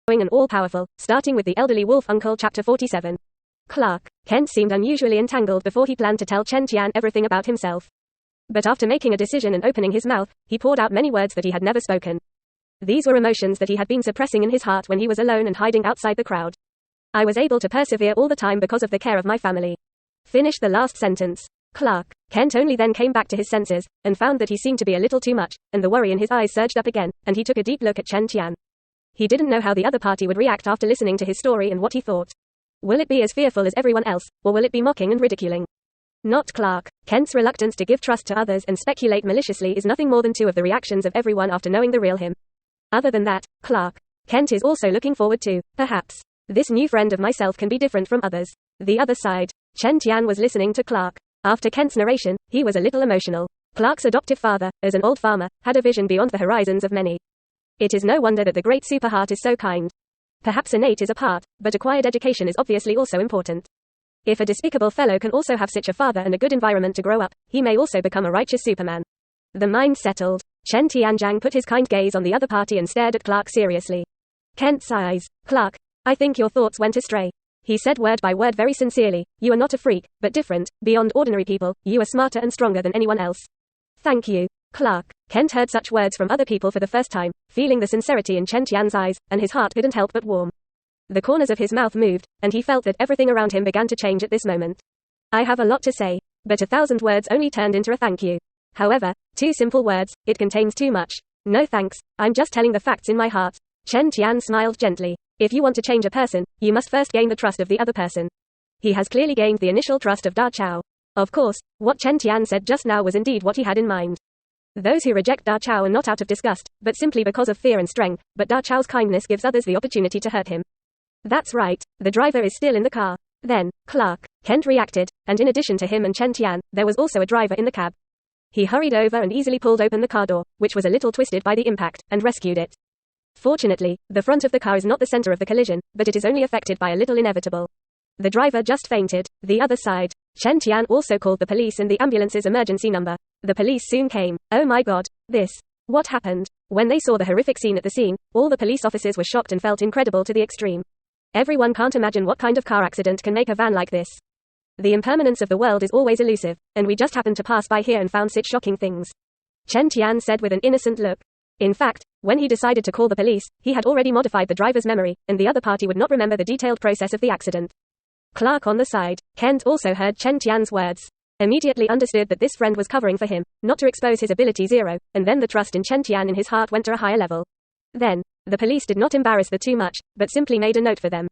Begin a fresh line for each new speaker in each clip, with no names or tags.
and all-powerful, starting with the elderly wolf uncle. Chapter 47. Clark Kent seemed unusually entangled before he planned to tell Chen Tian everything about himself. But after making a decision and opening his mouth, he poured out many words that he had never spoken. These were emotions that he had been suppressing in his heart when he was alone and hiding outside the crowd. I was able to persevere all the time because of the care of my family. Finish the last sentence. Clark Kent only then came back to his senses, and found that he seemed to be a little too much, and the worry in his eyes surged up again, and he took a deep look at Chen Tian. He didn't know how the other party would react after listening to his story and what he thought. Will it be as fearful as everyone else, or will it be mocking and ridiculing? Not Clark Kent's reluctance to give trust to others and speculate maliciously is nothing more than two of the reactions of everyone after knowing the real him. Other than that, Clark Kent is also looking forward to, perhaps, this new friend of myself can be different from others. The other side. Chen Tian was listening to Clark. After Kent's narration, he was a little emotional. Clark's adoptive father, as an old farmer, had a vision beyond the horizons of many. It is no wonder that the great superheart is so kind. Perhaps innate is a part, but acquired education is obviously also important. If a despicable fellow can also have such a father and a good environment to grow up, he may also become a righteous Superman. The mind settled. Chen Tianjiang put his kind gaze on the other party and stared at Clark seriously. Kent's eyes. Clark, I think your thoughts went astray. He said word by word very sincerely, you are not a freak, but different, beyond ordinary people, you are smarter and stronger than anyone else. Thank you. Clark Kent heard such words from other people for the first time, feeling the sincerity in Chen Tian's eyes, and his heart couldn't help but warm. The corners of his mouth moved, and he felt that everything around him began to change at this moment. I have a lot to say, but 1,000 words only turned into a thank you. However, 2 simple words, it contains too much. No thanks, I'm just telling the facts in my heart. Chen Tian smiled gently. If you want to change a person, you must first gain the trust of the other person. He has clearly gained the initial trust of Da Chao. Of course, what Chen Tian said just now was indeed what he had in mind. Those who reject Da Chao are not out of disgust, but simply because of fear and strength, but Da Chao's kindness gives others the opportunity to hurt him. That's right, the driver is still in the car. Then, Clark Kent reacted, and in addition to him and Chen Tian, there was also a driver in the cab. He hurried over and easily pulled open the car door, which was a little twisted by the impact, and rescued it. Fortunately, the front of the car is not the center of the collision, but it is only affected by a little inevitable. The driver just fainted. The other side. Chen Tian also called the police and the ambulance's emergency number. The police soon came. Oh my god. What happened? When they saw the horrific scene at the scene, all the police officers were shocked and felt incredible to the extreme. Everyone can't imagine what kind of car accident can make a van like this. The impermanence of the world is always elusive, and we just happened to pass by here and found such shocking things. Chen Tian said with an innocent look. In fact, when he decided to call the police, he had already modified the driver's memory, and the other party would not remember the detailed process of the accident. Clark on the side. Kent also heard Chen Tian's words. Immediately understood that this friend was covering for him, not to expose his ability zero, and then the trust in Chen Tian in his heart went to a higher level. Then, the police did not embarrass the two much, but simply made a note for them.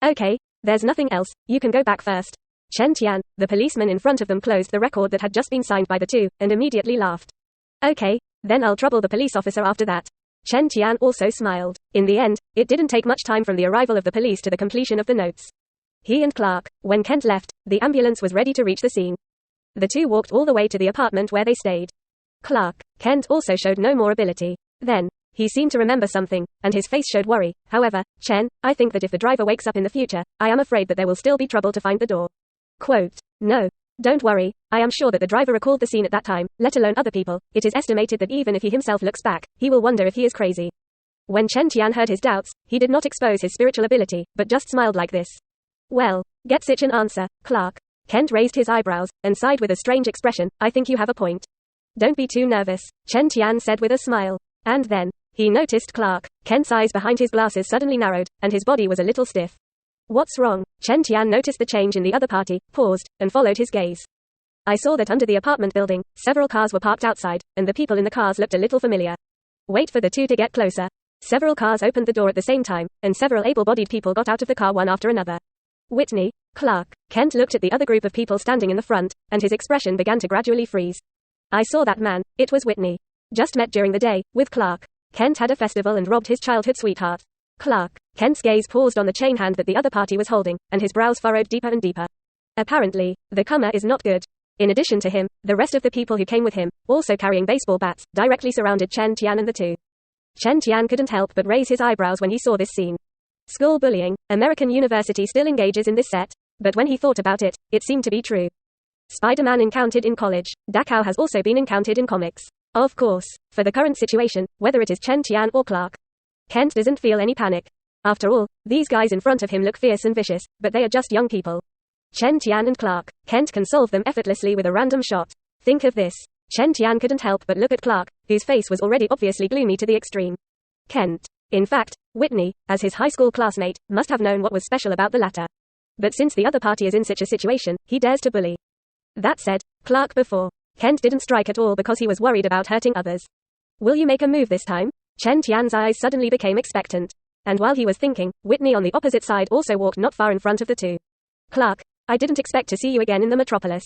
Okay, there's nothing else, you can go back first. Chen Tian, the policeman in front of them closed the record that had just been signed by the two, and immediately laughed. Okay, then I'll trouble the police officer after that. Chen Tian also smiled. In the end, it didn't take much time from the arrival of the police to the completion of the notes. He and Clark, when Kent left, the ambulance was ready to reach the scene. The two walked all the way to the apartment where they stayed. Clark Kent also showed no more ability. Then, he seemed to remember something, and his face showed worry. However, Chen, I think that if the driver wakes up in the future, I am afraid that there will still be trouble to find the door. Quote, no. Don't worry, I am sure that the driver recalled the scene at that time, let alone other people. It is estimated that even if he himself looks back, he will wonder if he is crazy. When Chen Tian heard his doubts, he did not expose his spiritual ability, but just smiled like this. Well, get such an answer, Clark. Kent raised his eyebrows, and sighed with a strange expression. I think you have a point. Don't be too nervous, Chen Tian said with a smile. And then, he noticed Clark Kent's eyes behind his glasses suddenly narrowed, and his body was a little stiff. What's wrong? Chen Tian noticed the change in the other party, paused, and followed his gaze. I saw that under the apartment building, several cars were parked outside, and the people in the cars looked a little familiar. Wait for the two to get closer. Several cars opened the door at the same time, and several able-bodied people got out of the car one after another. Whitney, Clark Kent looked at the other group of people standing in the front, and his expression began to gradually freeze. I saw that man, it was Whitney. Just met during the day, with Clark. Kent had a festival and robbed his childhood sweetheart. Clark Kent's gaze paused on the chain hand that the other party was holding, and his brows furrowed deeper and deeper. Apparently, the comer is not good. In addition to him, the rest of the people who came with him, also carrying baseball bats, directly surrounded Chen Tian and the two. Chen Tian couldn't help but raise his eyebrows when he saw this scene. School bullying, American University still engages in this set, but when he thought about it, it seemed to be true. Spider-Man encountered in college, Dachau has also been encountered in comics. Of course, for the current situation, whether it is Chen Tian or Clark Kent doesn't feel any panic. After all, these guys in front of him look fierce and vicious, but they are just young people. Chen Tian and Clark. Kent can solve them effortlessly with a random shot. Think of this. Chen Tian couldn't help but look at Clark, whose face was already obviously gloomy to the extreme. Kent. In fact, Whitney, as his high school classmate, must have known what was special about the latter. But since the other party is in such a situation, he dares to bully. That said, Clark before. Kent didn't strike at all because he was worried about hurting others. Will you make a move this time? Chen Tian's eyes suddenly became expectant. And while he was thinking, Whitney on the opposite side also walked not far in front of the two. Clark, I didn't expect to see you again in the metropolis.